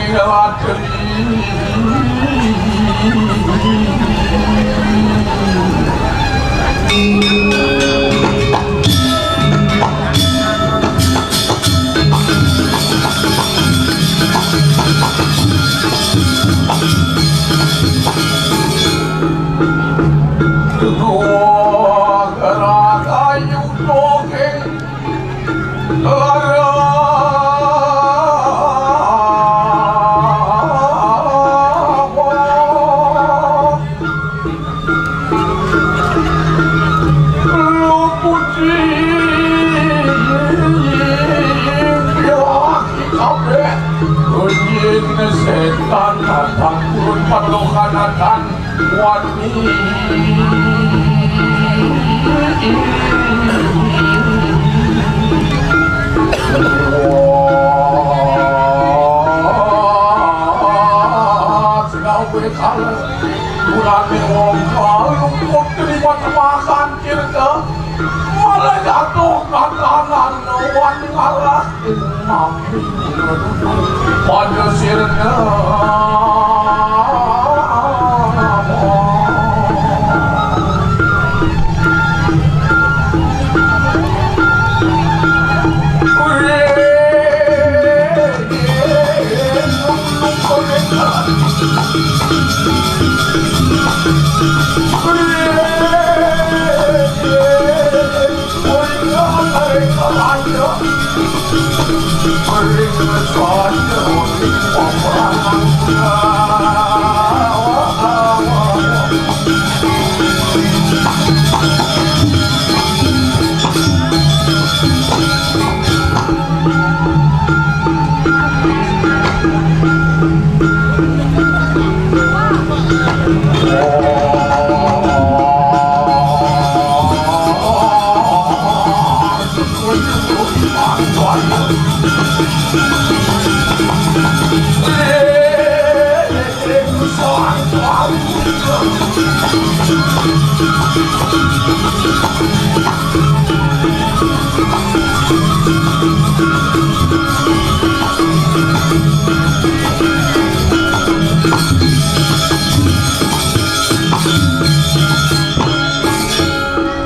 ngeladen setan datang turun perlokanatan wani segawe kala kurang wong kalung putri makan kirka malah jatuh katanan wan ngalah mati pada sirna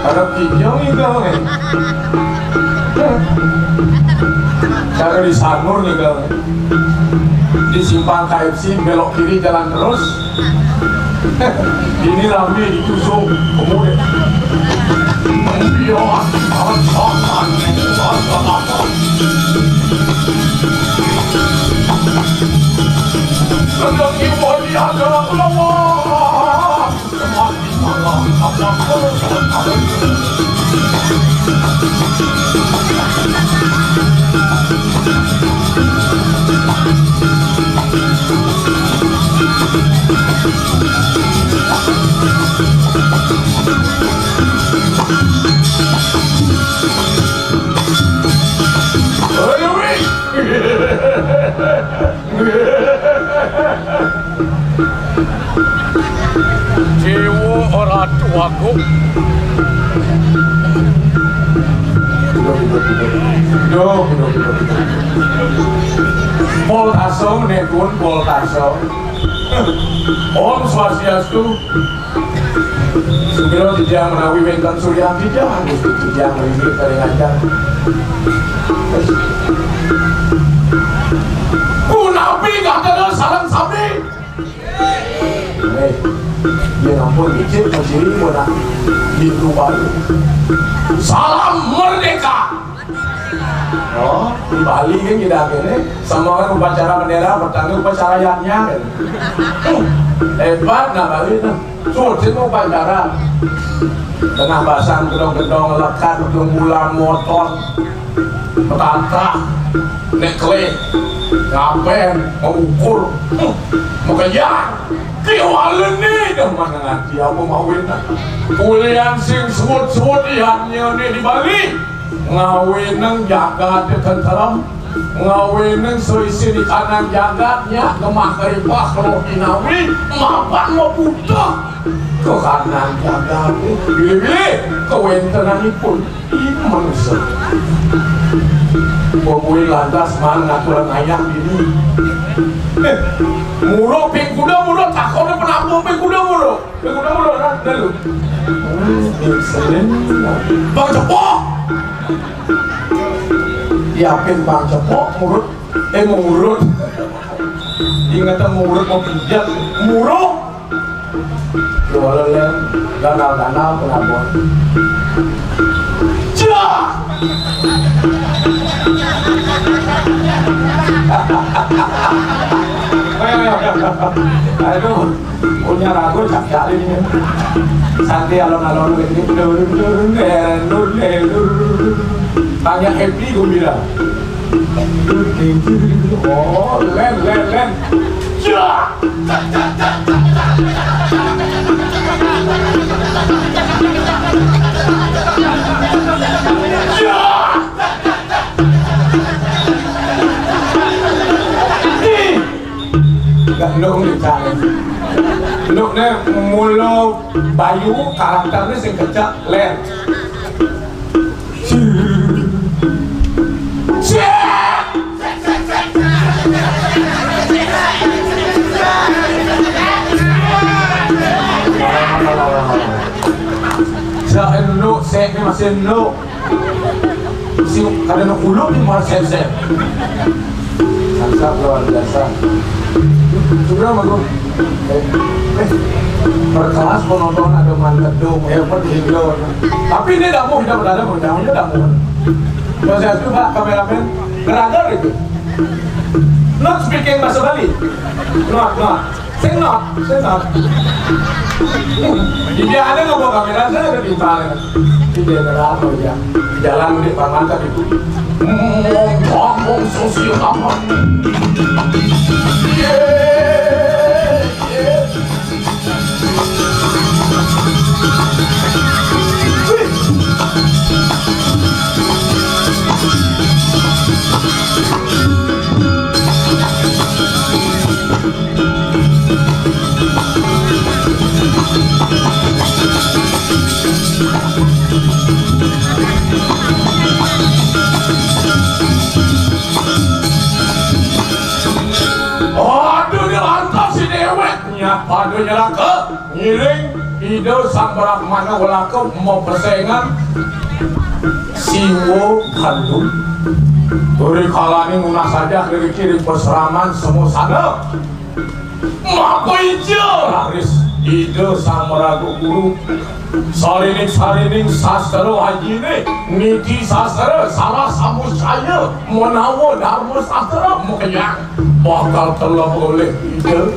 harap kijang ikaw cara di Sanur nih kau di simpang KFC belok kiri jalan terus ini Rambi ditusuk kemudian biar santan sedang ibu dia adalah ulama semakin malam apa Jiwa orang tuaku Pol tasong nekun pol tasong Om Swastiastu Sugiro dijang menawi wenten Surya dijang Gusti dijang ringgit dari ngajar Nabi gak ada salam sabi ya ampun dikit masih mana itu baru salam merdeka oh di Bali kan kita gini semua kan upacara bendera bertanggung upacara rakyatnya kan hebat nah Bali tuh sulit upacara tengah basang gedong-gedong lekat gedong bulan motor petantah nekle ngapain mau ukur mau kejar kiwalan nih dah mana nanti apa mawin kuliah sing sebut-sebut ihannya nih di Bali ngawin nang jagat di tenteram ngawin nang seisi di kanan jagatnya kemah keripah kalau inawi mapan mau budak ke kanan jagat pilih-pilih kawin tenanipun ini manusia Boboy lantas man ngaturan ayak ini Muruk ping kuda muruk takone penampung ping kuda muruk kan dalu. Bang Cepok. Yakin Bang Cepok murut murut. Ingatan murut mau pijat muruk. Jualan ganal-ganal penabung. Cak. Aduh, punya ragu cak ini. Santai alon-alon begini. Banyak happy gue bilang. Oh, len. Ya. Nuk dicari. Nuknya mulu Bayu karakternya sing kecak len. Nuk sek ni masih nuk. Si kada nak ulu ni masih sek. Sangat luar biasa. Sudah bagus. Berkelas penonton ada mantap dong, hebat hingga. Tapi ini tidak mau kita berada berdamai, tidak mau. Kalau saya coba kameramen geragar itu. Not speaking bahasa Bali. Not. Saya not. Dia ada ngomong kamera saya ada di mana? Di daerah apa ya? Di jalan di Pamantap itu. Ngomong sosial apa? Aduh nyelaka, ngiring, ide sang Brahmana walaka mau persaingan siwo kandung. Dari kalani munah saja dari kiri perseraman semua sana. Apa hijau? Laris ide sang meragu guru. Sarining sastra haji ini, niti sastra salah samu saya menawa dharma sastra mukanya bakal telah boleh ide.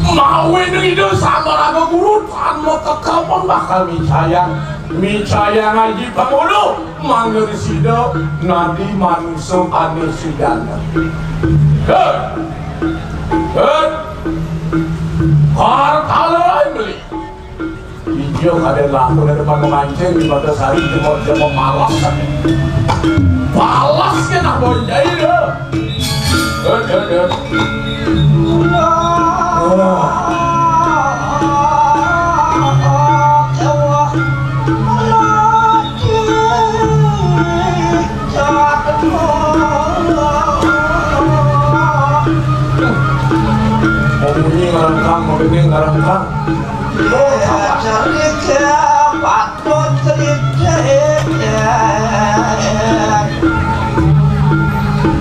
Mawin itu sama raga guru tanpa kekapan bakal micaya ngaji pamulu manggil sida nadi manusia ane sidana harta beli hijau ada laku dari depan memancing di batas hari jemur malas kena bonjai dah mau bunyi ngarangkang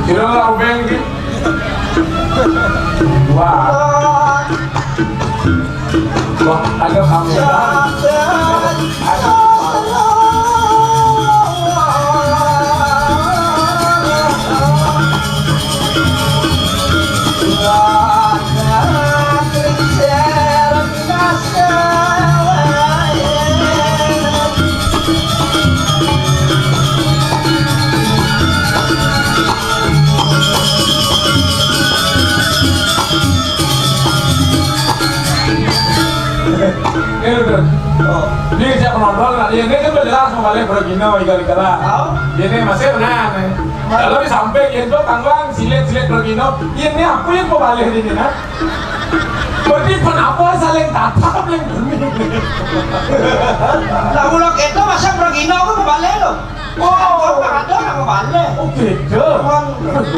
kira ubeng gitu wah ada kamera ada ini saya penonton, ini kan berjelas mengalir bergino igal-igala. Ini masih benar. Kalau disamping itu kangkang silet bergino, ini aku yang mau balik ini nak. Berarti kenapa saling tatap yang demi? Lagu lo itu masa bergino aku mau balik lo. Oh, ada nggak mau balik? Oh gitu.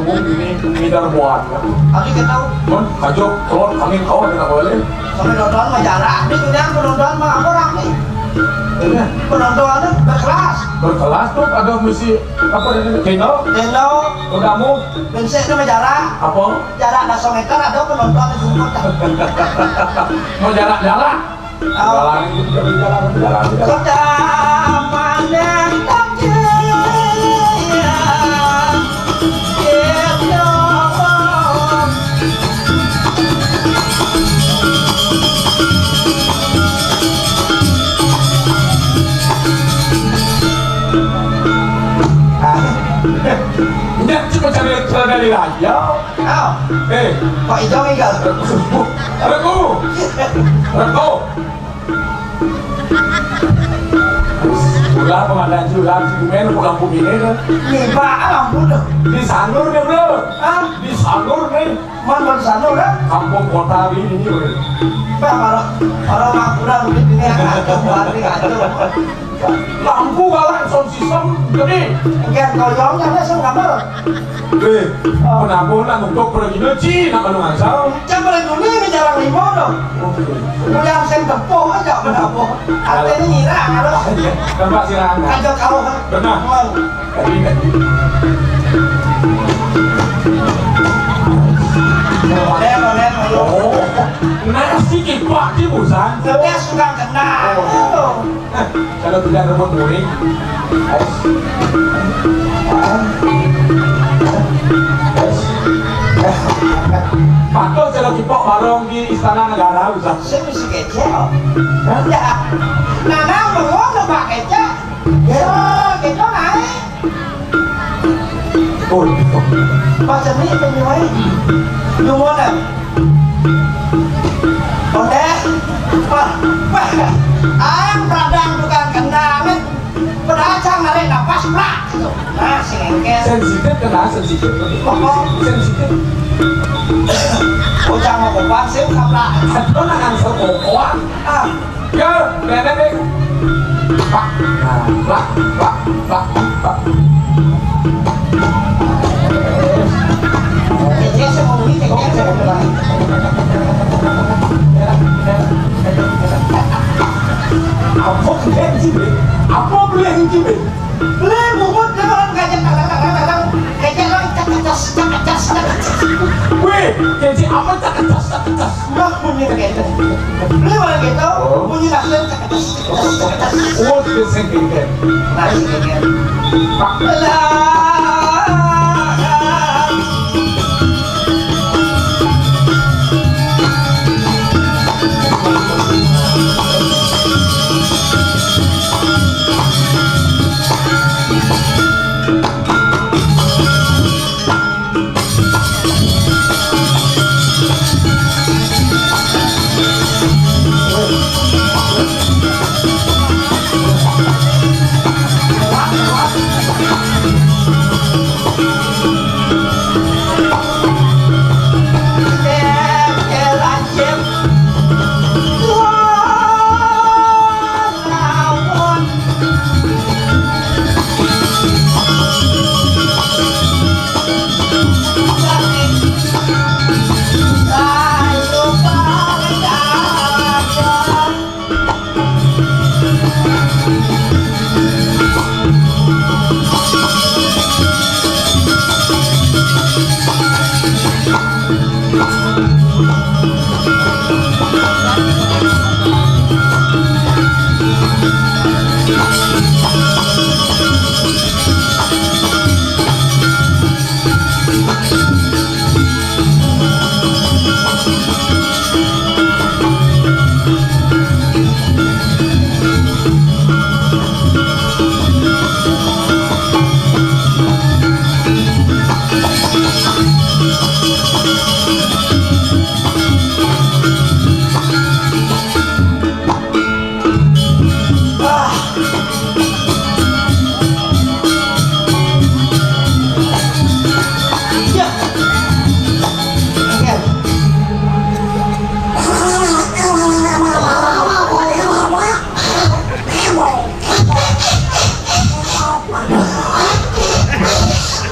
umum ini darbuan kan. Aku kita tahu. Mon kajok telur kami kau tidak boleh. Sampai nonton mah jarak. Ini punya penonton mah orang nih. Penontonnya berkelas tuh ada misi apa namanya Keno udamu bensin itu jarak apa jarak 100 meter ada penonton di rumah mau jalan jalan kota mana Dia cuma cari dari raja. Pak Ijong enggak? Reko. Ulah pemandangan juga di mana pulang bumi ini kan? Nih Pak lampu tuh. Di Sanur nih bro. Di Sanur nih. Mana di Sanur kan? Kampung kota ini bro. Pak kalau kurang di sini ada kembali kacau. Lampu galak sound system gede. Enggak koyongnya ada sih gambar. Kenapa nak untuk pergi neci nak malu ngasal? Coba dulu ini jarang limo dong. Yang saya tepung aja menapung. Artinya nyirang harus. Tempat sirang. Kacau kau kan. Benar. Model. Oh, nasi kipak di busan. Dia suka kena. Kalau tidak rebut muring, Pakai kalau kipok barong di Istana Negara bisa. Saya mesti kecil. Ya, Nana bengong udah pakai kecil. Ya, kecil naik. Oh, Macam ni penyuai. Lumona. Onde. Ayam pradang tukang kendang. Pedacang narik napas plak. Nah, si engkel. sensitif kena sensitif. Sensitif. Ujang mau kopan sih kaplak. Itu nangan sekokoan. Ya, nenek deh. Pak, pak. Kecil semua ini kecil semua. Apa kalian cibe? Apa boleh cibe? Beli bubut dia orang kacang kecil cacas. Weh, jadi apa cakacas? Mak bunyi begitu. Beli orang gitu, bunyi nasib cacas. Oh, itu sengketen. Nasi gitu. Pak,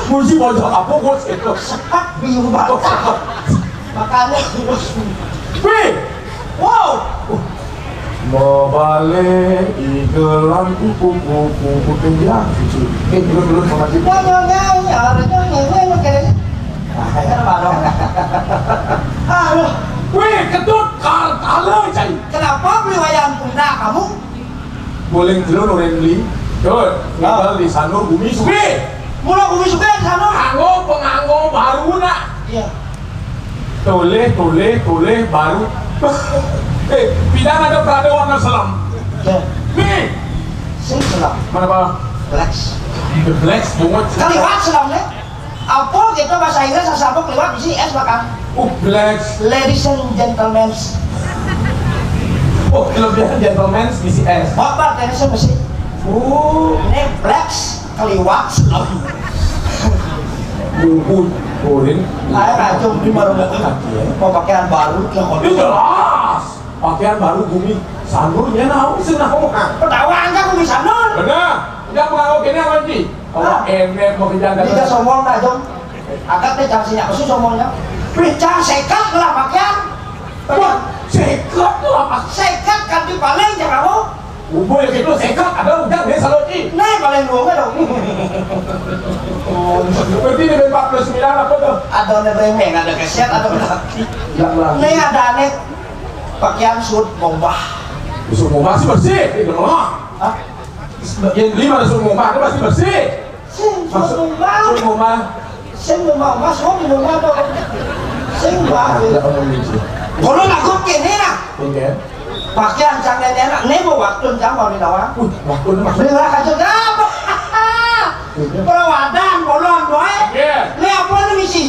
Mesti pojok apa kok itu? Sepak bingung banget. Makanya Wih, wow. Mobale igelan kuku tinggal cucu. Belum sama kita. Aduh, Wih, ketut kalah cai. kenapa beli wayang tunda kamu? Boleh dulu noren beli. Coy, tinggal di Sanur Bumi Sugi. Mula bumi suka di sana. Penganggo baru nak. Iya. Toleh baru. Pidana ada perada warna selam. Ya. Nih, Sing selam. mana pak? Relax. The Black bungut. Kaliwat selam nih. Apa gitu bahasa Inggris sasabok lewat di sini es makan. Black. Ladies and gentlemen. Kelebihan gentleman BCS. Bapak tenisnya mesti. Ini black kaliwat selam. Bungut. Boleh. Saya racun di baru mau pakaian baru yang Itu jelas. Pakaian baru bumi. Sanurnya nahu senau. Ketahuan kan aku bisa non. Benar. Jangan menganggap ini apa sih? Awak emek mau kejaga. Tidak sombong dah jom. Agak teh jangan sinyak kesu sombongnya. Percaya sekat lah pakaian. Wah, sekat tuh apa? Sekat kan di paling jangan kamu. Ubo yang itu sekat ada udang dia saloki. Nah paling dua dong. Berarti ini 49 apa tuh? Ada nemeng, ada keset, ada berarti. Ya lah. Ini ada aneh pakaian suit bombah. Susu mumah sih bersih. Itu loh. Hah? Yang 5 ada susu mumah itu pasti bersih. Sing suit bombah. Susu mumah. Sing bombah, mas mau bombah dong. Sing bombah. Tidak memiliki. Kalau lagu kini lah. Oke. Pakaian canggih enak. Nih mau waktu jangan mau dinawa. Waktu ini maksudnya. Dengar aja apa? Kalau wadah, bolong, boy. Iya. Ini apa nih misi?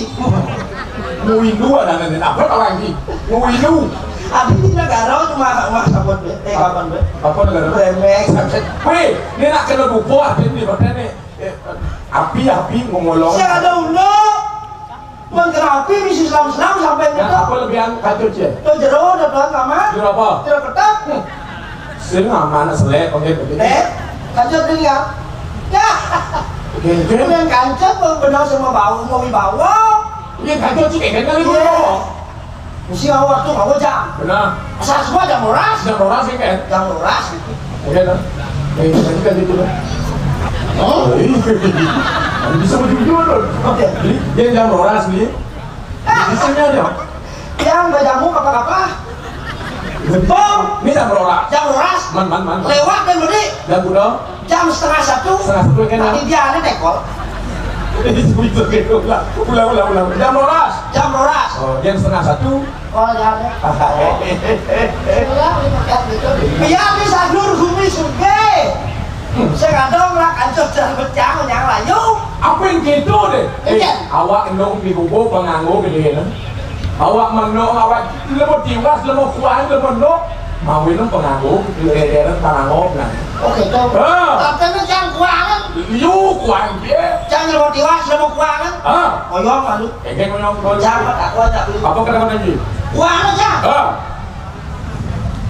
Nguilu ada nenek apa lagi? Nguilu. Abi di negara cuma sabun be, kapan be? Apa negara? Remek. Weh, ini nak kena buku ini makanya nih. Api ngomolong. Saya ada ulo. Mengkerapi misi selam-selam sampai Yang itu. apa lebihan kacau cie? Tuh jero, udah tuan kamar. Jero apa? Jero ketat. Sini mana selek oke. Kancet tinggal. Ya. Oke. Kemudian kancet benar sama bau, mau dibawa. Ini kacau sih kayak kali Iya. Mesti mau waktu mau jam. Benar. Asal semua jam luras. Sudah orang sih kan? Jam luras. Oke dah. Nanti kan gitu dah. Oh, bisa begitu dulu. Oke. Dia jam orang sendiri. Di sini aja. Yang berjamu apa-apa. Bom. Ini jam orang. Jam luras. Man. Lewat dan beri. Jam udah. Jam setengah satu. Kan? Nanti dia aneh tekol. Itu gitu lah. Ulang. Jam orang. Jam luras. Oh, jam setengah satu. Oh ya aneh. Biar bisa nur humi suge. Saya kadang lah kancur dan pecah yang layu. Apa yang gitu deh? Iya. Awak endong di kubu penganggo gede kan? Awak menong, awak lemot tiwas, lemot kuahan, lemot no. Mau minum penganggo, daerah penganggo kan? Oke tuh. Tapi itu jangan kuangan. Liu kuahan dia. Jangan lemot tiwas, lemot kuangan. Koyong malu. Kayak ngomong Jangan tak kuat tak beli. apa kena lagi? Kuangan aja.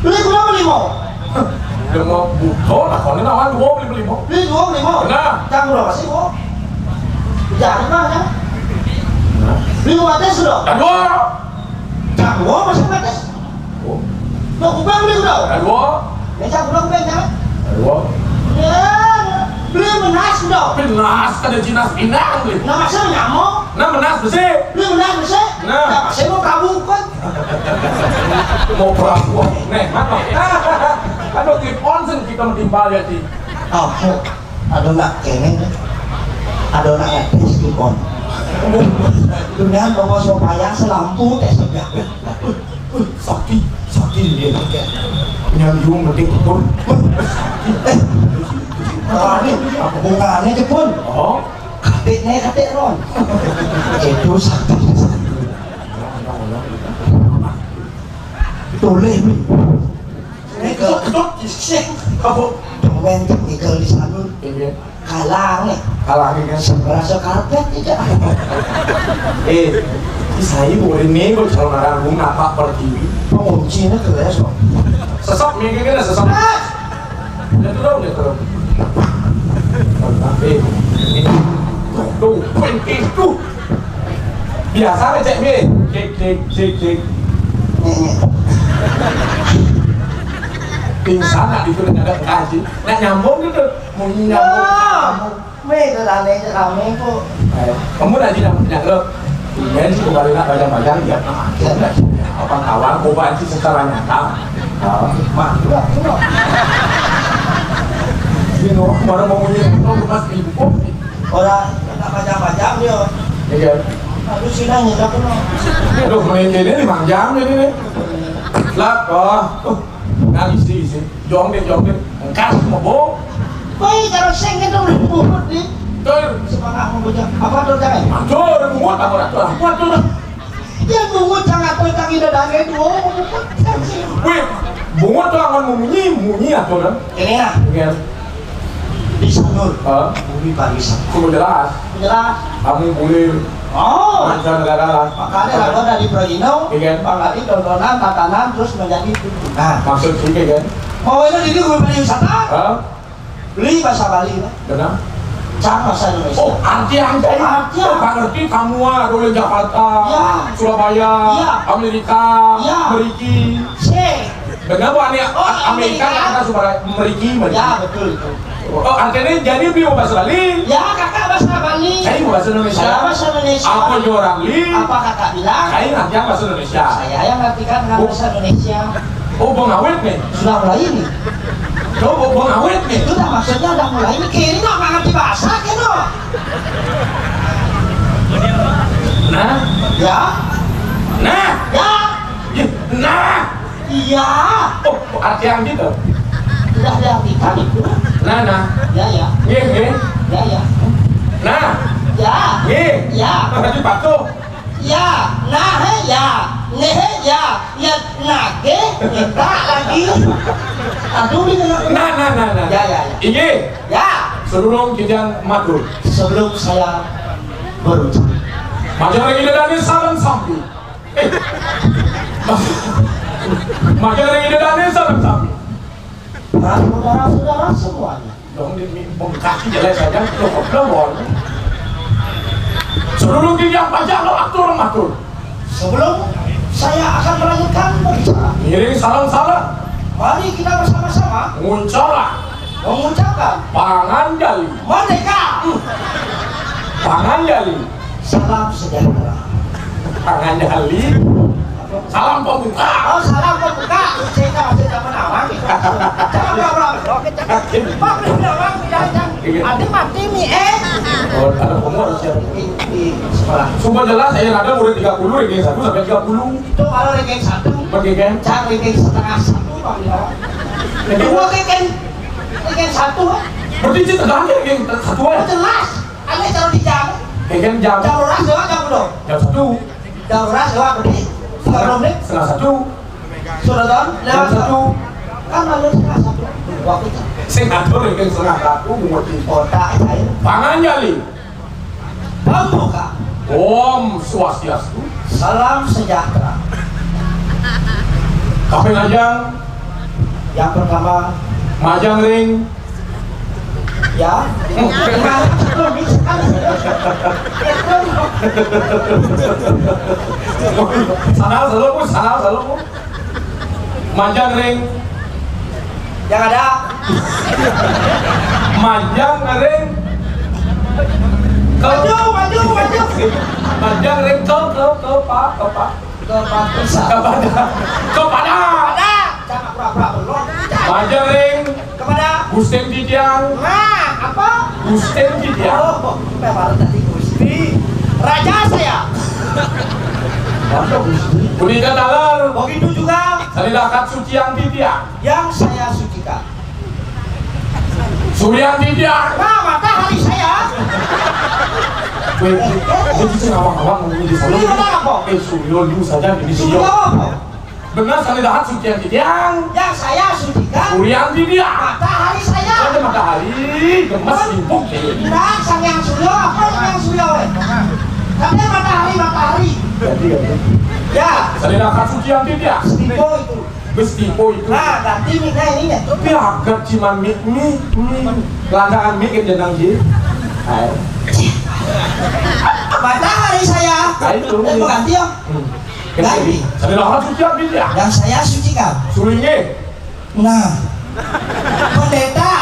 Beli gula beli mau. Lemot buto, nah kalau nawan dua beli mau. Beli dua beli mau. Benar. Jangan gula masih mau. Jangan mana? Beli dua tes sudah. Dua. Jangan dua masih tes. Lo kubeng beli udah. Dua. Jangan gula kubeng jangan. Dua. Ya, beli menas udah. Penas, ada jinas inang beli. Nama saya nyamuk. Nah menas bersih. Beli menas bisa. Nah. Nama saya mau kabur kan. Mau perakuan. Nih, mana? Aduh, clip on sen kita mentimpal ya sih. Oh, ada nak kene. Ada nak tes clip on. Dengan bawa supaya selampu tes juga. Sakti dia pakai. Nyambung penting pun. Ini hubungannya jepun. Oh, Katik ron. Itu sakti. Toleh mi. Ini ketut sih. Apa? domain teknikal di sana. Ini Kalang nih. kalah kan. Seberasa karpet aja. Saya boleh nego calon orang rumah apa pergi. Penguncinya keras kok. Sesok minggu kan sesok. Itu dong dia terus. Ini tuh, itu. Biasa ngecek mi, cek. Pingsan nak itu dengan ada kasih, nak nyambung gitu, mau nyambung. Mê cái là này là mê cô. Kamu dah tidak lo. Kemudian si kembali nak baca-baca dia. Apa kawan coba sih secara nyata. Mak, ini orang mau nyerang mas ibu. Orang nak baca-baca dia. Iya. Aduh sih nanya tak kena. Aduh main ini 5 jam ini nih. Lah, nangis sih. Jong deh. Kas mau bo. Woi, kalau seng itu ribut nih. Tuh, Semangat membaca. Apa tuh jangan? aduh, muat aku dah. Waduh. Dia bungut jangan tuh kaki dadanya itu. Wih, bungut tuh akan munyi atau kan? Ini ya, Iya. di Sanur. Bumi Parisan. Sudah jelas. Jelas. Kamu boleh Oh, mancanegara lah. makanya lalu dari Progino, Iya. Bangladesh, tontonan, tatanan, terus menjadi tujuh. Nah, Maksud sih kan? mau itu jadi gue beli wisata, beli bahasa Bali, Kenapa? cang bahasa Indonesia. Oh, arti yang jadi. Arti. Pak ngerti kamu dari Jakarta, Ya. Surabaya, Ya. Amerika, Ya. Meriki. C. Benar bu Ania? Oh, Amerika Amerika. Jakarta Surabaya, Meriki. Ya betul. Oh, artinya jadi beli bahasa Bali. Ya kakak bahasa Bali. Saya bahasa Indonesia. Saya bahasa Indonesia. Apa orang li? Apa kakak bilang? Saya nanti yang bahasa Indonesia. Saya yang ngartikan dengan bahasa Indonesia. Oh, bang awet nih. Sudah mulai ini. Oh, bang awet nih. Itu dah maksudnya udah mulai ini. Kiri nggak ngerti bahasa gitu. Nah, Ya. nah, Ya. nah. Iya. Oh, arti yang gitu. Sudah diartikan itu. Nah. Ya ya. Nge. Ya ya. Nah, Ya. nge. Ya. Tadi patuh. Ya. Nah ya. Neh ya. Ya nage. Kita lagi. Aduh ini. Nah. Ya ya ya. Ini Ya. sebelum kita matur. Sebelum saya berucap. Macam lagi dari salam sampi. Macam lagi dari salam sampi. Para saudara-saudara semuanya. Dong di kaki jelas saja. Lo sebelum kita pajak lo matur. Sebelum saya akan melanjutkan berbicara, Ngiring salam. mari kita bersama-sama Muncalah. mengucapkan Pangan jali. merdeka. Pangan jali. Salam sejahtera. Pangan jali. Salam pembuka. Oh, salam pembuka. Saya masih zaman awal. Jangan berapa. Oke, jangan. Pak, berapa? Ada mati nih Oh, ada kamu harus siap. di sekolah. Sumpah jelas saya ada murid 30, ranking 1 sampai 30. Itu kalau ranking 1, Bagi kan? cak ranking setengah 1 Pak Binawa. Kedua ranking 1. Berarti itu tergantung ranking 1 Oh, ya. jelas. Ada kalau di jam. Ranking jam Darurat sewa jam belum? jam 1, Darurat sewa berarti 30 menit. setengah 1, Sudah tahun jam 1. kan lalu setengah 1 waktu itu Saya ngatur ranking setengah 1 mengerti. kota saya Pangan jali. pembuka. Om Swastiastu. Salam sejahtera. Kafe ngajang, Yang pertama majang ring. ya belum bisa kan. Sanal selalu. Majang ring. Yang ada Majang ring. maju. Majang ring ke pak. Kepada. Ada jangan pura-pura belum. Majang ring. Kepada Gusten Tidiang. nah apa? Gusten Tidiang. Oh, memang tadi Gusti Raja saya. Kuningan dalar. Begitu juga Salidakat Suciang Tidiang. yang saya sucikan. Suryang Tidiang. Nah, matahari saya. Jadi sih awang-awang ngomongin di sana. Suryo apa? Suryo lu saja di sini. Suryo apa? Benar Salidakat Suciang Tidiang. Yang saya sucikan Suryang Tidiang. matahari saya. Ada matahari, gemes sibuk. Nah, sang yang suryo apa yang suryo? Tapi matahari. Jadi Ya, Salidakat Suciang Tidiang. stipo itu. Bestipo itu. Nah, ganti minta ini ya. Tapi agak cuman mie. Landangan mie kan jenang sih. Nah, itu. Mau ganti ya? Ganti. Saya orang suci dia. Yang saya sucikan. Sulingi. Nah, pendeta.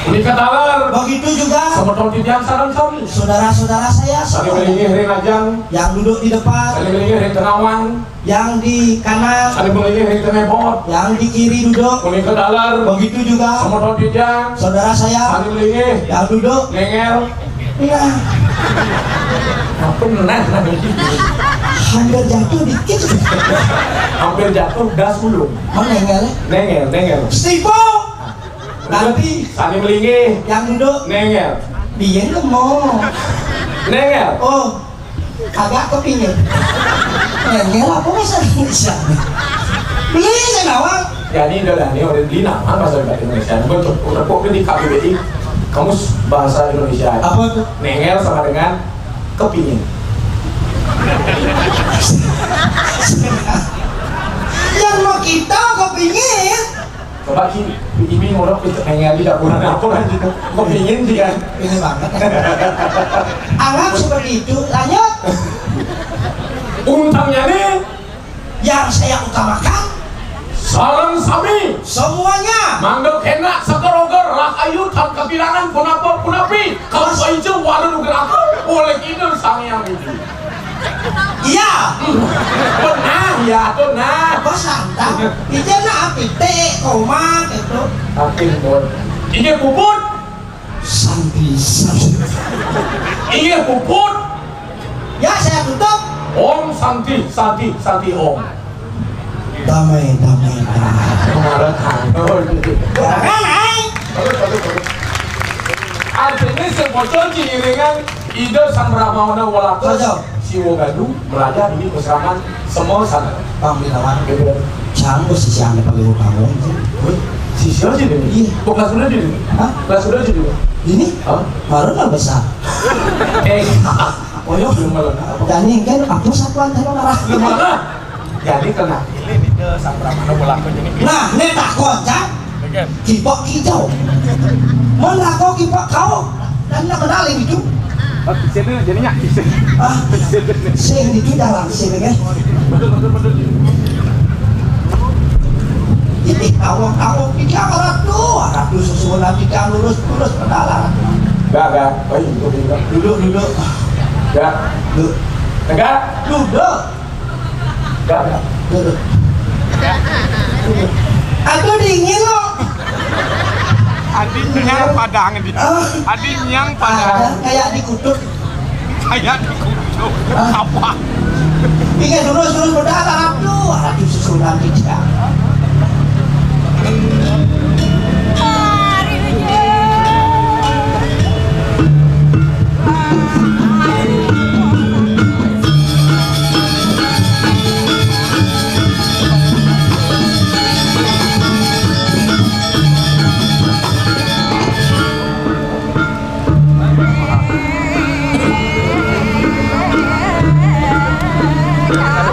Ini katalar. Begitu juga. Sama tahun tidian sarang kami. Saudara-saudara saya Saling semua. melingi hari ngajang. Yang duduk di depan, Saling melingi hari tenawang. yang di kanan, Saling melingi hari tenebot. yang di kiri duduk. Kuning katalar. Begitu juga. Sama tahun tidian. Saudara saya Saling melingi. yang duduk. Ngengel. Nah, Apa menang? hampir jatuh dikit. Hampir jatuh gas dulu. Menengel. Nengel. Stipo. Nanti Saling melingi. yang duduk Nengel. dia mau. Nengel. Oh, agak kepingin. Nengel apa bahasa Indonesia? Beli senawang. Jadi udah di nama bahasa Indonesia. Bentuk repot di KBBI. Kamus bahasa Indonesia. Apa tuh? Nengel sama dengan kepingin. Yang mau kita kepingin. Coba ini ngorok itu nengel di dapur apa lagi gitu. Kepingin dia. Ini banget. Anggap seperti itu. Lanjut. Untangnya nih Yang saya utamakan sarang sami. semuanya. Manggil kena sekeroger lah ayu tan kepirangan punapa punapi. Kalau saijo waru gerakan oleh itu sang yang itu. Iya. Benar ya tuh nah. Apa santang? Itu nak pite koma gitu. Akin bon. Ini puput. Sampai. Ini puput. Ya saya tutup. Om Santi Om. Damai. Kemarin Jangan naik. artinya sebocor dengan ide sang Brahmana walakas Cocok. Siwo Gadu berada di keserangan semua sana. Bang Binawan. Jangan bos siang pakai kamu. Si siapa sih ini? Iya. Kelas sudah jadi. Hah? Kelas sudah jadi. Ini? Hah? Baru nggak besar. Oh yo belum malam. Dan ini kan aku satuan terus marah. Gimana? Jadi kena. Ini di sang Brahmana walakas ini. Nah, ini tak kocak. Kipok hijau. Mana kau kipok kau? Dan nak kenalin itu. Sini jadinya. Ah, sing itu dalam sini kan. Betul. Ini kawang tiga ratu susunan tiga lurus pedalan. Gak. Baik, Duduk. Gak. Duduk. Enggak. Duduk. Gak. Duduk. Aku dingin loh. Adiknya padang dia. Adiknya padang. Ada kayak dikutuk. Kayak dikucuk. Apa? Ini lurus pedalan ratu susunan tiga.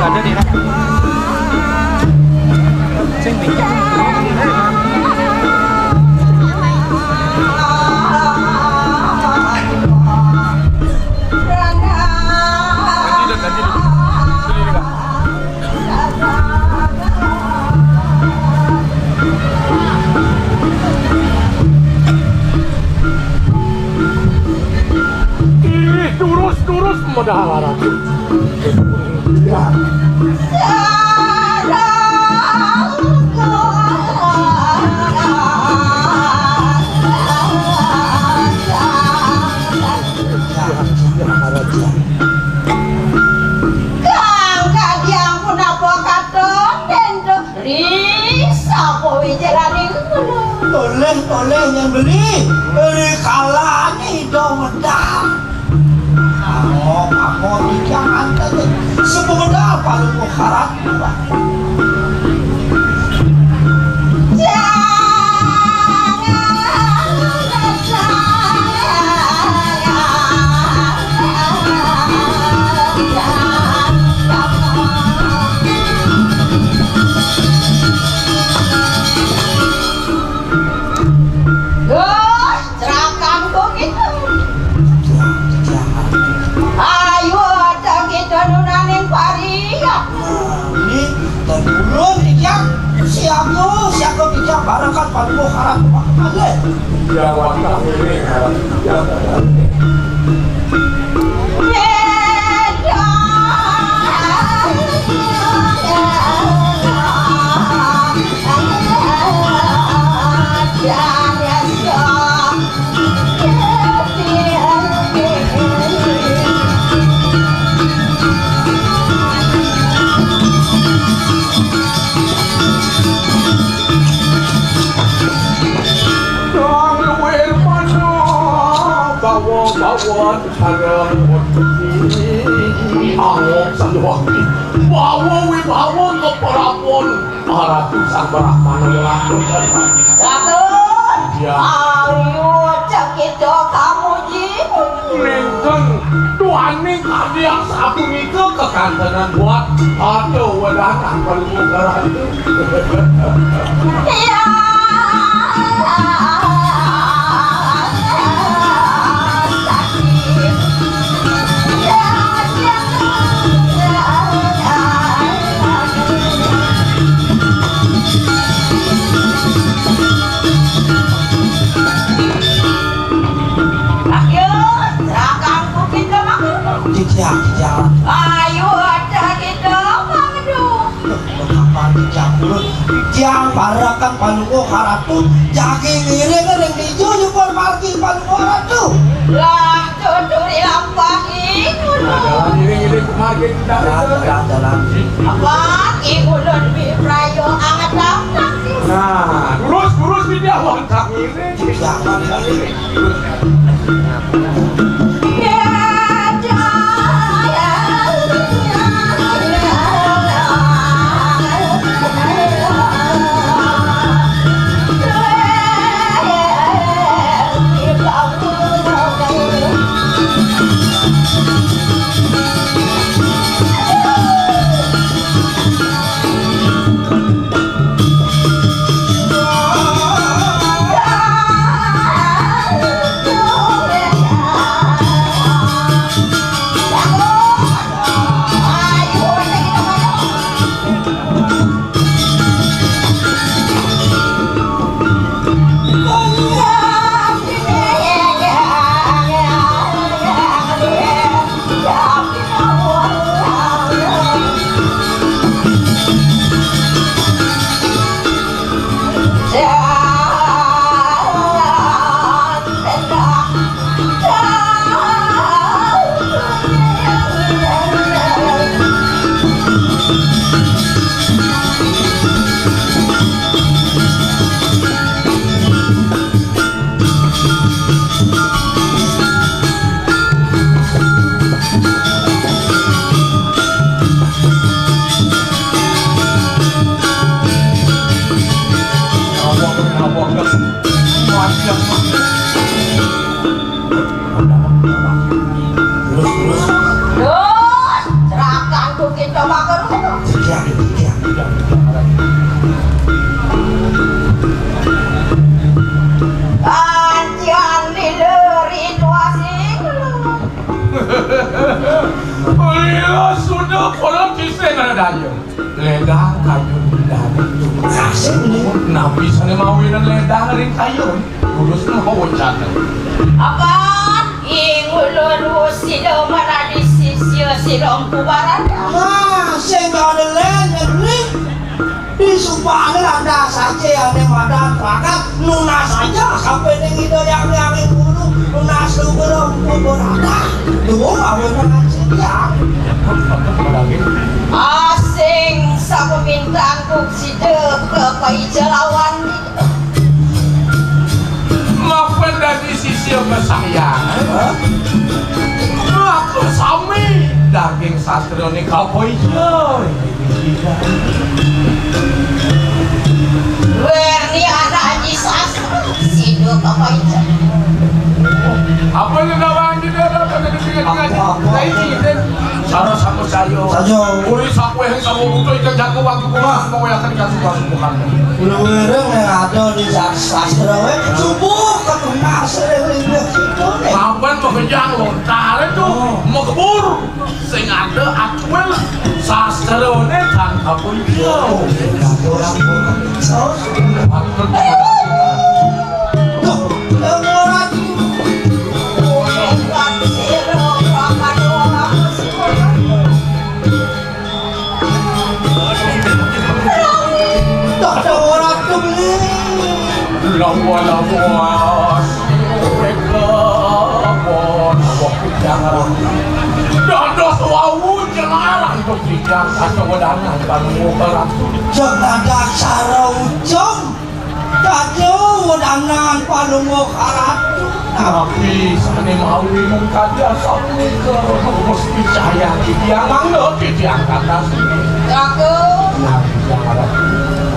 Ada nih. Sing Turus modal ratu. Ya. Oleh yang beli kalah nih dong medal. Kamu jangan tadi sebenarnya paling mengharap. Ayo panuh harap aja. Jangan ini jangan. Bawon sareng awok sanduwaki bawo wibawo keprapun Ratu Sang Brahmana lakon Ratun, ya ayo cekito kamu ji. Nengken duani kadiak sapunika kekantenan buat aduh wedangan peluk ratu Ya. Tidak. Ayo ada kita mangdu. Kapan dijamurut Tiang barakan panuh haratu jagi ngiring dijuju pun margi panuh haratu. Lah tuturi lampagi. jalan iring-iring kemari tidak Jalan. Apa ulun biprayo anget daftar. nah lurus dia wontak iring Jangan iring. ledang kayu dari nabi sana mawinan ledang ring kayu lulus na kawacan Apa ingulun silo maradi sisyo silong kubaran. Nah, sehingga ada lain di sumpah ada saja yang madan pakat lunas saja sampai dengan itu yang dulu lunas lu belum berada dulu awal dengan sejak Asing sa pemintang kukside ke paijalawan. maafkan dari sisi kesayangan aku sami daging sastro ni kapoy Werni anak di sastra sido ke paijalawan. apa yang dalam di dalam ini cara sama sayo uri sakwe yang sama untuk ikan jago waktu kumah mau yang akan dikasih subuhan Ulu-ulu yang ada di sastra subuh ketengah sering lihat itu kapan pekerjaan lontar itu mau kebur sing ada akwel sastra ini tanpa punya orang lawas mereka pun jangan dados wau jangan untuk tidak atau wadangan kamu berat Jagadak saraucong Kado wadangan palungo karatu tapi sani maui mengkaja sampai ke mesti percaya yang mana dia kata Aku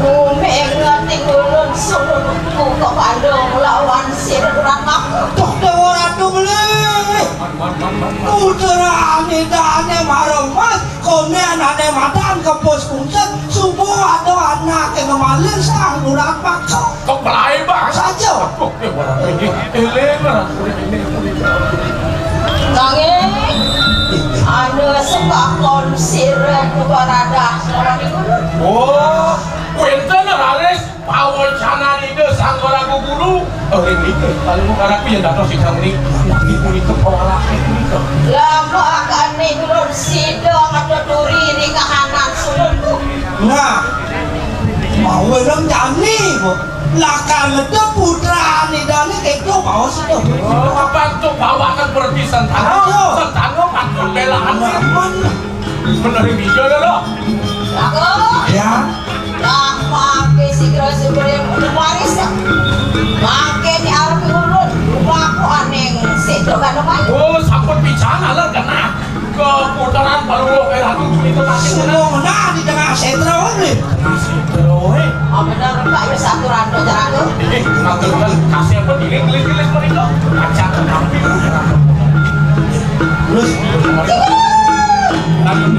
Umeng ngerti ulun sulunku ke Bandung lawan Sirrat aku Tok dewaratu beli Putra anidane maremas Kone anane madan ke pos kungset Subuh ada anak yang ngemalin sang durat paksa kau pelai bang Saja Nanging Anu sebakon Sirrat berada lawan ulun oh kuenten ralis pawacana ide sanggara guru ini kalau bukan aku yang datang sih kang ini ini ke pola ini lama akan nih ulun sidang atau turi di kahanan sulunku Nah Mau orang jani bu Lakar ngede putra anidane kekdo bawa situ apa tuh bawakan berarti sentano patut belaan bener ini juga loh Aku Ya lah pakai si kira sebelum waris ya pakai di Arab ulun aku aneh sedo kan apa oh sampai bicara lah kena keputaran baru kayak itu nanti Semua menang di tengah sentra ini oh benar Pak satu rando jaraku ngaturkan kasih apa diling-ling mereka kacang hampir Terus lanjut